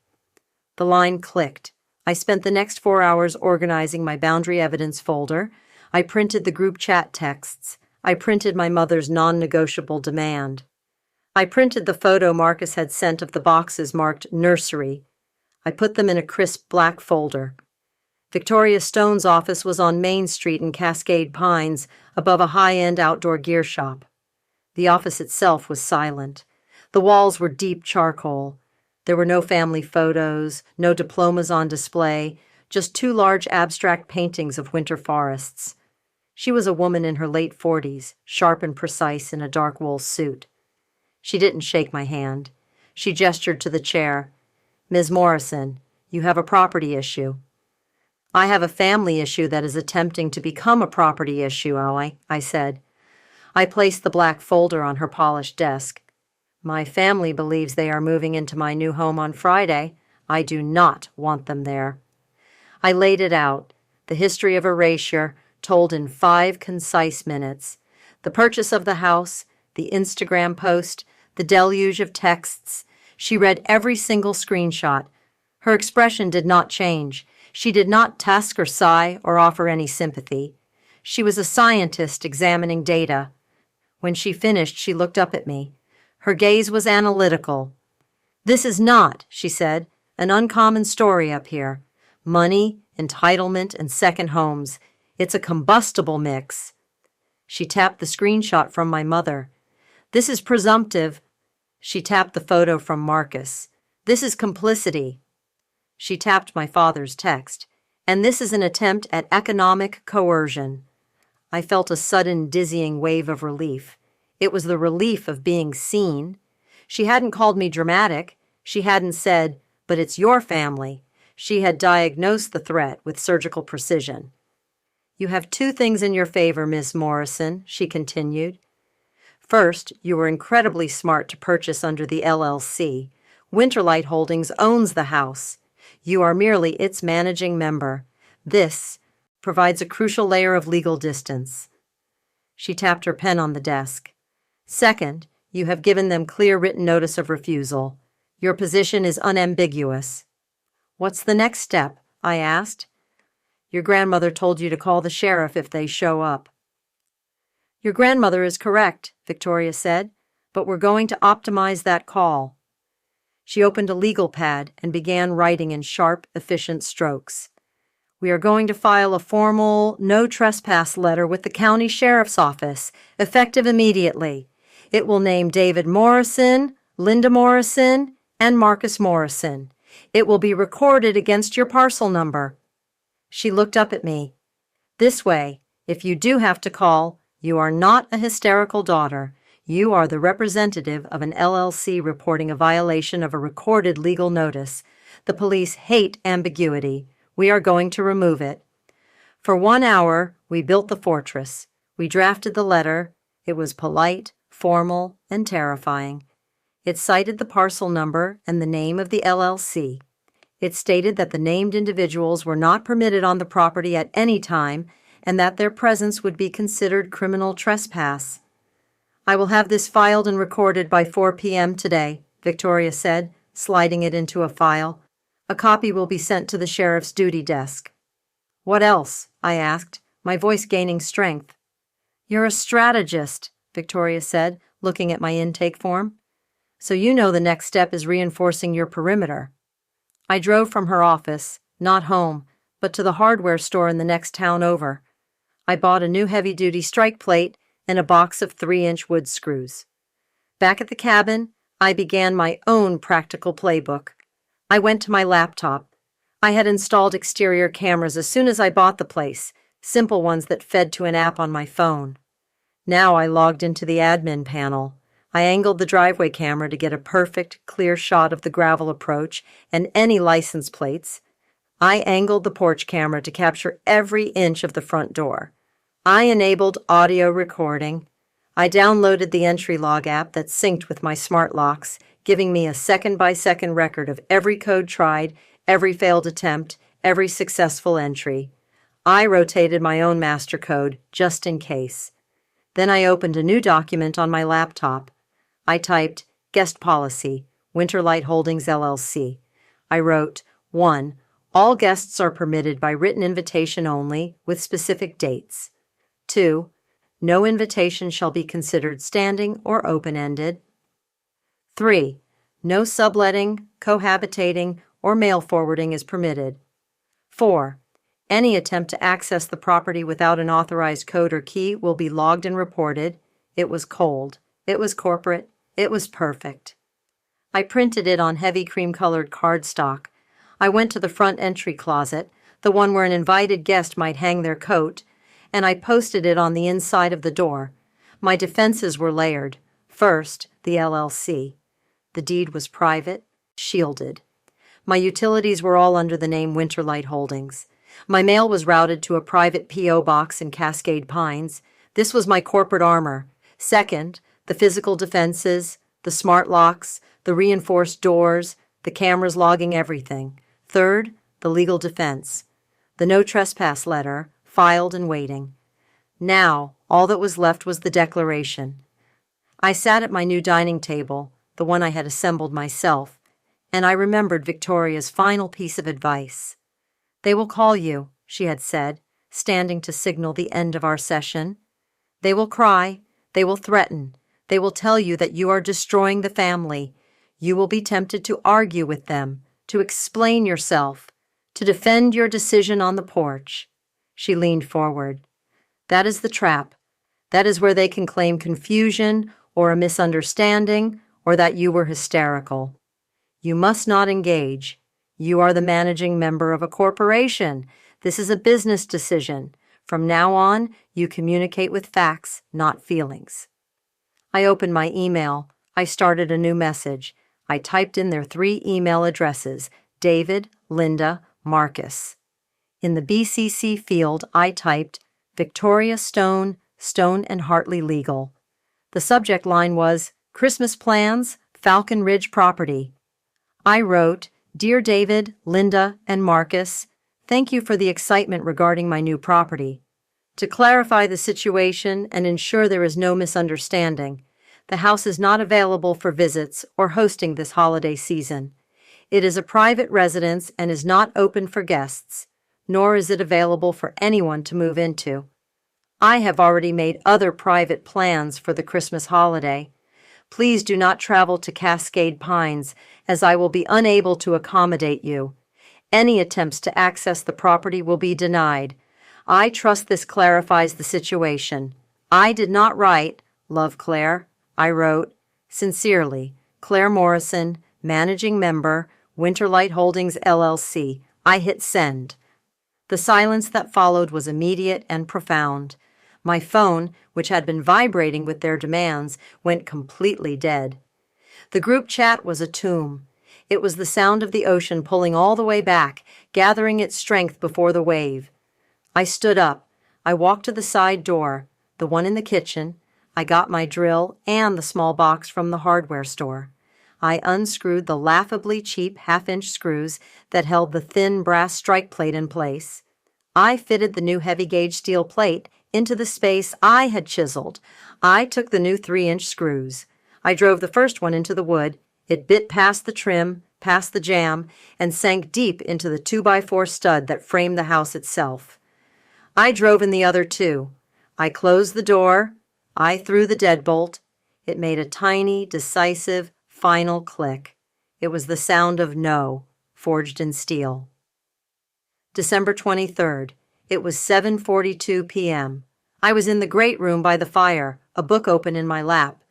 The line clicked. I spent the next 4 hours organizing my boundary evidence folder. I printed the group chat texts. I printed my mother's non-negotiable demand. I printed the photo Marcus had sent of the boxes marked nursery. I put them in a crisp black folder. Victoria Stone's office was on Main Street in Cascade Pines, above a high-end outdoor gear shop. The office itself was silent. The walls were deep charcoal. There were no family photos, no diplomas on display, just two large abstract paintings of winter forests. She was a woman in her late 40s, sharp and precise in a dark wool suit. She didn't shake my hand. She gestured to the chair. "Ms. Morrison, you have a property issue." "I have a family issue that is attempting to become a property issue, Ally," I said. I placed the black folder on her polished desk. "My family believes they are moving into my new home on Friday. I do not want them there." I laid it out, the history of erasure, told in 5 concise minutes. The purchase of the house, the Instagram post, the deluge of texts. She read every single screenshot. Her expression did not change. She did not tusk or sigh or offer any sympathy. She was a scientist examining data. When she finished, she looked up at me. Her gaze was analytical. "This is not," she said, "an uncommon story up here. Money, entitlement, and second homes. It's a combustible mix." She tapped the screenshot from my mother. "This is presumptive." She tapped the photo from Marcus. "This is complicity." She tapped my father's text. "And this is an attempt at economic coercion." I felt a sudden dizzying wave of relief. It was the relief of being seen. She hadn't called me dramatic. She hadn't said, "But it's your family." She had diagnosed the threat with surgical precision. "You have 2 things in your favor, Miss Morrison," she continued. "First, you were incredibly smart to purchase under the LLC. Winterlight Holdings owns the house. You are merely its managing member. This provides a crucial layer of legal distance." She tapped her pen on the desk. "Second, you have given them clear written notice of refusal. Your position is unambiguous." "What's the next step?" I asked. "Your grandmother told you to call the sheriff if they show up." "Your grandmother is correct," Victoria said, "but we're going to optimize that call." She opened a legal pad and began writing in sharp, efficient strokes. "We are going to file a formal no trespass letter with the county sheriff's office, effective immediately. It will name David Morrison, Linda Morrison, and Marcus Morrison. It will be recorded against your parcel number." She looked up at me. "This way, if you do have to call, you are not a hysterical daughter. You are the representative of an LLC reporting a violation of a recorded legal notice. The police hate ambiguity. We are going to remove it." For 1 hour, we built the fortress. We drafted the letter. It was polite, formal, and terrifying. It cited the parcel number and the name of the LLC. It stated that the named individuals were not permitted on the property at any time and that their presence would be considered criminal trespass. "I will have this filed and recorded by 4 p.m. today," Victoria said, sliding it into a file. "A copy will be sent to the sheriff's duty desk." "What else?" I asked, my voice gaining strength. "You're a strategist," Victoria said, looking at my intake form. "So you know the next step is reinforcing your perimeter." I drove from her office, not home, but to the hardware store in the next town over. I bought a new heavy-duty strike plate and a box of 3-inch wood screws. Back at the cabin, I began my own practical playbook. I went to my laptop. I had installed exterior cameras as soon as I bought the place, simple ones that fed to an app on my phone. Now I logged into the admin panel. I angled the driveway camera to get a perfect, clear shot of the gravel approach and any license plates. I angled the porch camera to capture every inch of the front door. I enabled audio recording. I downloaded the entry log app that synced with my smart locks, giving me a second-by-second record of every code tried, every failed attempt, every successful entry. I rotated my own master code, just in case. Then I opened a new document on my laptop. I typed, "Guest Policy, Winterlight Holdings, LLC." I wrote, 1. All guests are permitted by written invitation only, with specific dates. 2. No invitation shall be considered standing or open-ended. 3. No subletting, cohabitating, or mail forwarding is permitted. 4. Any attempt to access the property without an authorized code or key will be logged and reported. It was cold. It was corporate. It was perfect. I printed it on heavy cream-colored cardstock. I went to the front entry closet, the one where an invited guest might hang their coat, and I posted it on the inside of the door. My defenses were layered. First, the LLC. The deed was private, shielded. My utilities were all under the name Winterlight Holdings. My mail was routed to a private P.O. box in Cascade Pines. This was my corporate armor. Second, the physical defenses, the smart locks, the reinforced doors, the cameras logging everything. Third, the legal defense. The no trespass letter, filed and waiting. Now, all that was left was the declaration. I sat at my new dining table, the one I had assembled myself, and I remembered Victoria's final piece of advice. "They will call you," she had said, standing to signal the end of our session. "They will cry, they will threaten, they will tell you that you are destroying the family. You will be tempted to argue with them, to explain yourself, to defend your decision on the porch." She leaned forward. "That is the trap. That is where they can claim confusion or a misunderstanding or that you were hysterical. You must not engage. You are the managing member of a corporation. This is a business decision. From now on, you communicate with facts, not feelings." I opened my email. I started a new message. I typed in their 3 email addresses, David, Linda, Marcus. In the BCC field, I typed Victoria Stone, Stone and Hartley Legal. The subject line was Christmas Plans, Falcon Ridge Property. I wrote, "Dear David, Linda, and Marcus, thank you for the excitement regarding my new property. To clarify the situation and ensure there is no misunderstanding, the house is not available for visits or hosting this holiday season. It is a private residence and is not open for guests, nor is it available for anyone to move into. I have already made other private plans for the Christmas holiday. Please do not travel to Cascade Pines, as I will be unable to accommodate you. Any attempts to access the property will be denied. I trust this clarifies the situation. I did not write, 'Love Claire.' I wrote, 'Sincerely, Claire Morrison, Managing Member, Winterlight Holdings, LLC.' I hit send. The silence that followed was immediate and profound. My phone, which had been vibrating with their demands, went completely dead. The group chat was a tomb. It was the sound of the ocean pulling all the way back, gathering its strength before the wave. I stood up. I walked to the side door, the one in the kitchen. I got my drill and the small box from the hardware store. I unscrewed the laughably cheap half-inch screws that held the thin brass strike plate in place. I fitted the new heavy-gauge steel plate into the space I had chiseled. I took the new 3-inch screws. I drove the first one into the wood. It bit past the trim, past the jamb, and sank deep into the 2x4 stud that framed the house itself. I drove in the other 2. I closed the door. I threw the deadbolt. It made a tiny, decisive, final click. It was the sound of no, forged in steel. December 23rd. It was 7:42 p.m. I was in the great room by the fire, a book open in my lap.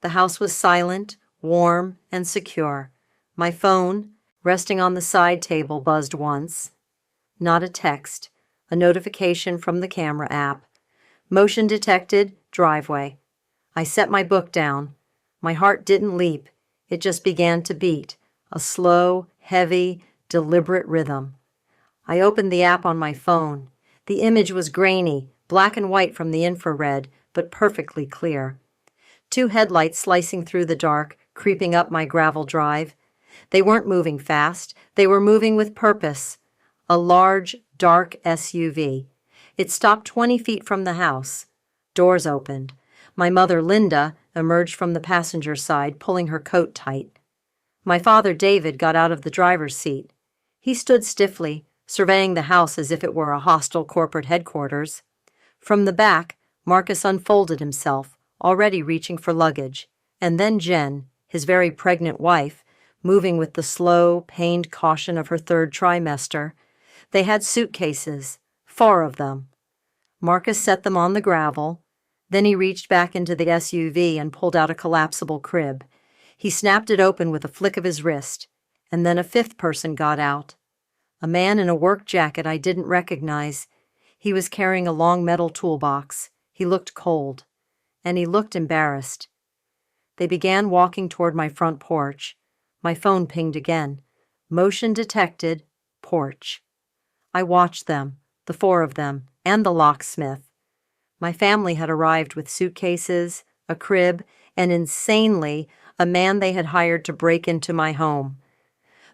The house was silent, warm, and secure. My phone, resting on the side table, buzzed once. Not a text, a notification from the camera app. Motion detected, driveway. I set my book down. My heart didn't leap. It just began to beat, a slow, heavy, deliberate rhythm. I opened the app on my phone. The image was grainy, black and white from the infrared, but perfectly clear. 2 headlights slicing through the dark, creeping up my gravel drive. They weren't moving fast. They were moving with purpose. A large, dark SUV. It stopped 20 feet from the house. Doors opened. My mother, Linda, emerged from the passenger side, pulling her coat tight. My father, David, got out of the driver's seat. He stood stiffly, surveying the house as if it were a hostile corporate headquarters. From the back, Marcus unfolded himself, already reaching for luggage, and then Jen, his very pregnant wife, moving with the slow, pained caution of her 3rd trimester. They had suitcases, 4 of them. Marcus set them on the gravel. Then he reached back into the SUV and pulled out a collapsible crib. He snapped it open with a flick of his wrist, and then a fifth person got out. A man in a work jacket I didn't recognize. He was carrying a long metal toolbox. He looked cold, and he looked embarrassed. They began walking toward my front porch. My phone pinged again. Motion detected, porch. I watched them, the four of them, and the locksmith. My family had arrived with suitcases, a crib, and insanely, a man they had hired to break into my home.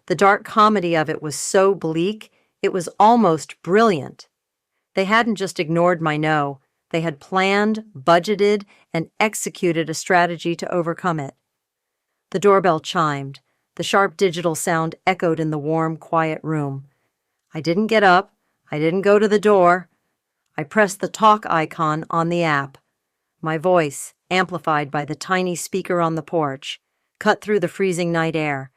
The dark comedy of it was so bleak, it was almost brilliant. They hadn't just ignored my no. They had planned, budgeted, and executed a strategy to overcome it. The doorbell chimed. The sharp digital sound echoed in the warm, quiet room. I didn't get up. I didn't go to the door. I pressed the talk icon on the app. My voice, amplified by the tiny speaker on the porch, cut through the freezing night air.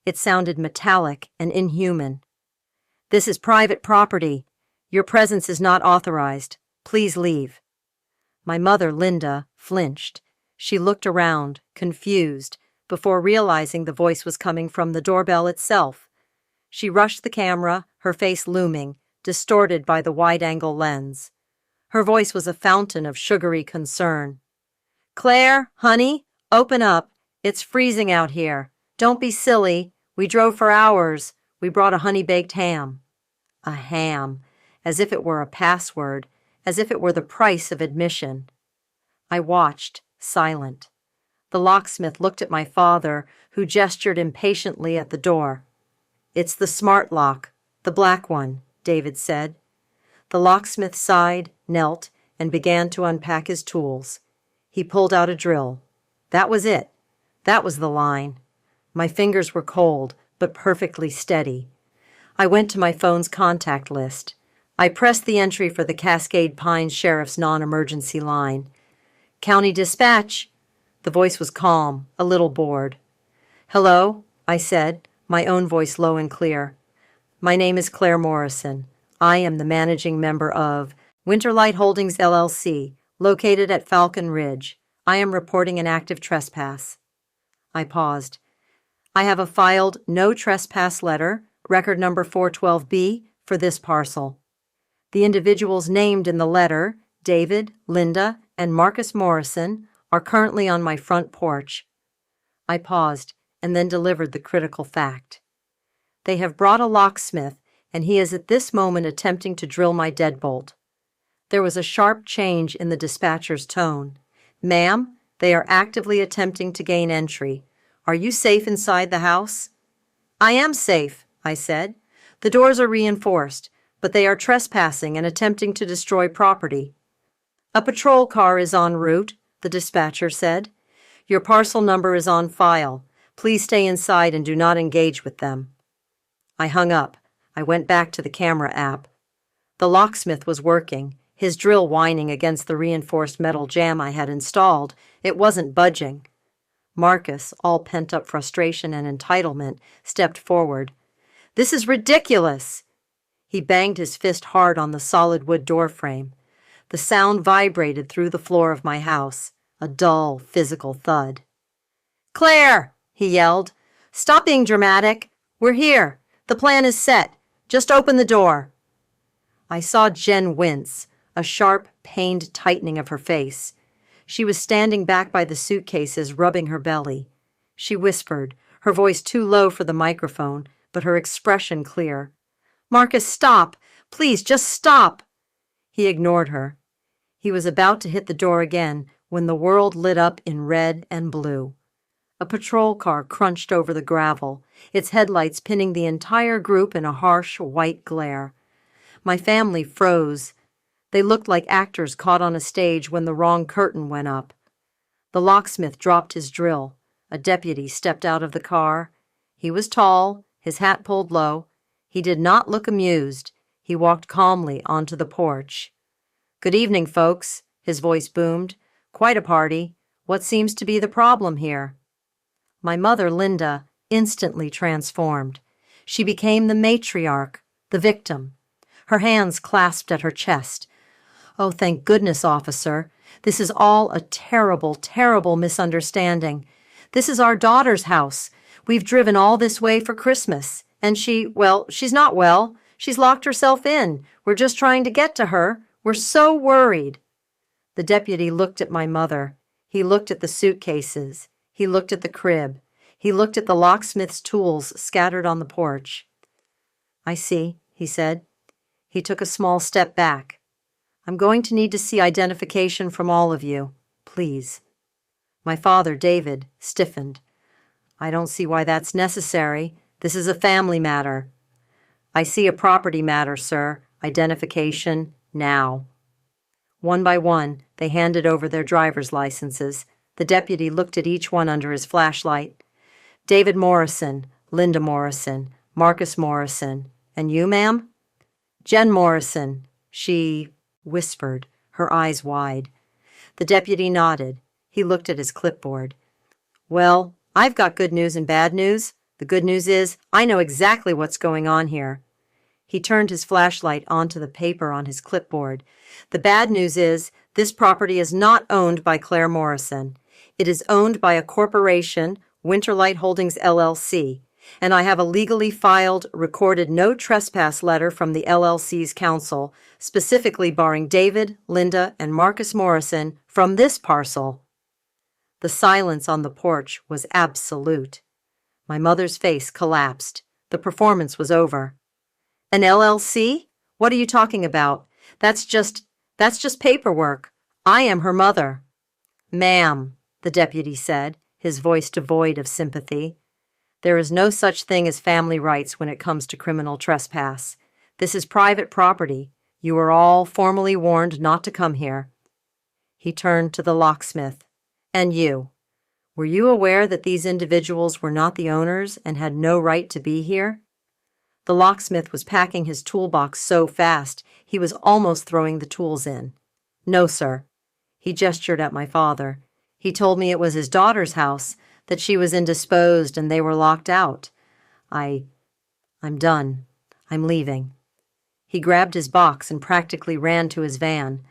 It sounded metallic and inhuman. "This is private property. Your presence is not authorized. Please leave." My mother, Linda, flinched. She looked around, confused, before realizing the voice was coming from the doorbell itself. She rushed the camera, her face looming, distorted by the wide-angle lens. Her voice was a fountain of sugary concern. "Claire, honey, open up. It's freezing out here. Don't be silly. We drove for hours. We brought a honey-baked ham." A ham, as if it were a password, as if it were the price of admission. I watched, silent. The locksmith looked at my father, who gestured impatiently at the door. "It's the smart lock, the black one," David said. The locksmith sighed, knelt, and began to unpack his tools. He pulled out a drill. That was it. That was the line. My fingers were cold, but perfectly steady. I went to my phone's contact list. I pressed the entry for the Cascade Pines Sheriff's non-emergency line. "County Dispatch." The voice was calm, a little bored. "Hello," I said, my own voice low and clear. "My name is Claire Morrison. I am the managing member of Winterlight Holdings, LLC, located at Falcon Ridge. I am reporting an active trespass." I paused. "I have a filed no trespass letter, record number 412B, for this parcel. The individuals named in the letter, David, Linda, and Marcus Morrison, are currently on my front porch." I paused and then delivered the critical fact. "They have brought a locksmith, and he is at this moment attempting to drill my deadbolt." There was a sharp change in the dispatcher's tone. "Ma'am, they are actively attempting to gain entry. Are you safe inside the house?" "I am safe," I said. "The doors are reinforced, but they are trespassing and attempting to destroy property." "A patrol car is en route," the dispatcher said. "Your parcel number is on file. Please stay inside and do not engage with them." I hung up. I went back to the camera app. The locksmith was working, his drill whining against the reinforced metal jamb I had installed. It wasn't budging. Marcus, all pent-up frustration and entitlement, stepped forward. "This is ridiculous!" He banged his fist hard on the solid wood doorframe. The sound vibrated through the floor of my house, a dull, physical thud. "Claire!" he yelled. "Stop being dramatic. We're here. The plan is set. Just open the door." I saw Jen wince, a sharp, pained tightening of her face. She was standing back by the suitcases, rubbing her belly. She whispered, her voice too low for the microphone, but her expression clear. "Marcus, stop! Please, just stop!" He ignored her. He was about to hit the door again when the world lit up in red and blue. A patrol car crunched over the gravel, its headlights pinning the entire group in a harsh, white glare. My family froze. They looked like actors caught on a stage when the wrong curtain went up. The locksmith dropped his drill. A deputy stepped out of the car. He was tall, his hat pulled low. He did not look amused. He walked calmly onto the porch. "Good evening, folks," his voice boomed. "Quite a party. What seems to be the problem here?" My mother, Linda, instantly transformed. She became the matriarch, the victim. Her hands clasped at her chest. "Oh, thank goodness, officer. This is all a terrible, terrible misunderstanding. This is our daughter's house. We've driven all this way for Christmas. And she's not well. She's locked herself in. We're just trying to get to her. We're so worried." The deputy looked at my mother. He looked at the suitcases. He looked at the crib. He looked at the locksmith's tools scattered on the porch. "I see," he said. He took a small step back. "I'm going to need to see identification from all of you, please." My father, David, stiffened. "I don't see why that's necessary. This is a family matter." "I see a property matter, sir. Identification, now." One by one, they handed over their driver's licenses. The deputy looked at each one under his flashlight. "David Morrison, Linda Morrison, Marcus Morrison. And you, ma'am?" "Jen Morrison," she whispered, her eyes wide. The deputy nodded. He looked at his clipboard. "Well, I've got good news and bad news. The good news is I know exactly what's going on here." He turned his flashlight onto the paper on his clipboard. "The bad news is this property is not owned by Claire Morrison. It is owned by a corporation, Winterlight Holdings LLC, and I have a legally filed, recorded no trespass letter from the LLC's counsel, specifically barring David, Linda, and Marcus Morrison from this parcel." The silence on the porch was absolute. My mother's face collapsed. The performance was over. "An LLC? What are you talking about? That's just paperwork. I am her mother." "Ma'am," the deputy said, his voice devoid of sympathy, "there is no such thing as family rights when it comes to criminal trespass. This is private property. You are all formally warned not to come here." He turned to the locksmith. "And you. Were you aware that these individuals were not the owners and had no right to be here?" The locksmith was packing his toolbox so fast he was almost throwing the tools in. "No, sir." He gestured at my father. "He told me it was his daughter's house, that she was indisposed and they were locked out. I'm done. I'm leaving." He grabbed his box and practically ran to his van.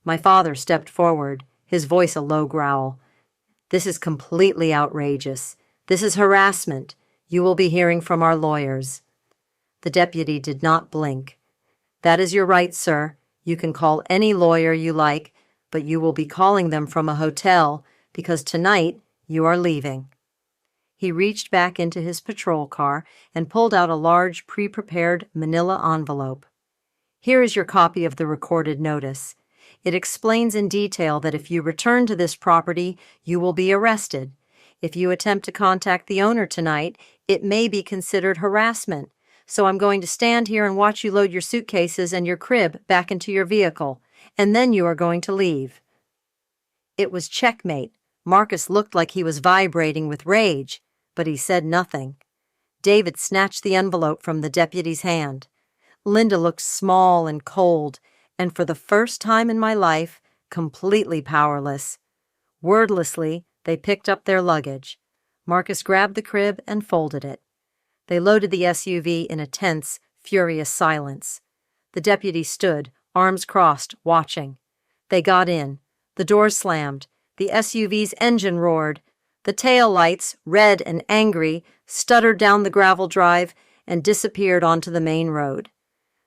My father stepped forward, his voice a low growl. "This is completely outrageous. This is harassment. You will be hearing from our lawyers." The deputy did not blink. "That is your right, sir. You can call any lawyer you like, but you will be calling them from a hotel because tonight you are leaving." He reached back into his patrol car and pulled out a large pre-prepared manila envelope. "Here is your copy of the recorded notice. It explains in detail that if you return to this property, you will be arrested. If you attempt to contact the owner tonight, it may be considered harassment. So I'm going to stand here and watch you load your suitcases and your crib back into your vehicle, and then you are going to leave." It was checkmate. Marcus looked like he was vibrating with rage, but he said nothing. David snatched the envelope from the deputy's hand. Linda looked small and cold, and for the first time in my life, completely powerless. Wordlessly, they picked up their luggage. Marcus grabbed the crib and folded it. They loaded the SUV in a tense, furious silence. The deputy stood, arms crossed, watching. They got in. The door slammed. The SUV's engine roared. The tail lights, red and angry, stuttered down the gravel drive and disappeared onto the main road.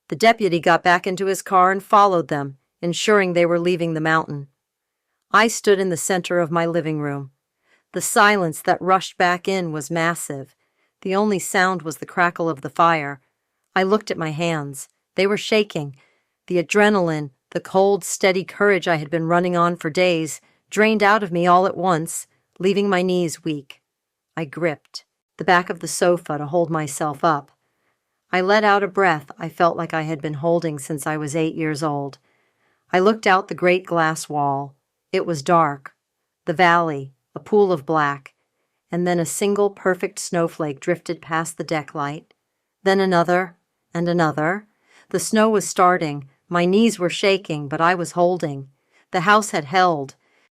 The deputy got back into his car and followed them, ensuring they were leaving the mountain. I stood in the center of my living room. The silence that rushed back in was massive. The only sound was the crackle of the fire. I looked at my hands. They were shaking. The adrenaline, the cold, steady courage I had been running on for days, drained out of me all at once, leaving my knees weak. I gripped the back of the sofa to hold myself up. I let out a breath I felt like I had been holding since I was 8 years old. I looked out the great glass wall. It was dark. The valley, a pool of black, and then a single perfect snowflake drifted past the deck light. Then another, and another. The snow was starting. My knees were shaking, but I was holding. The house had held.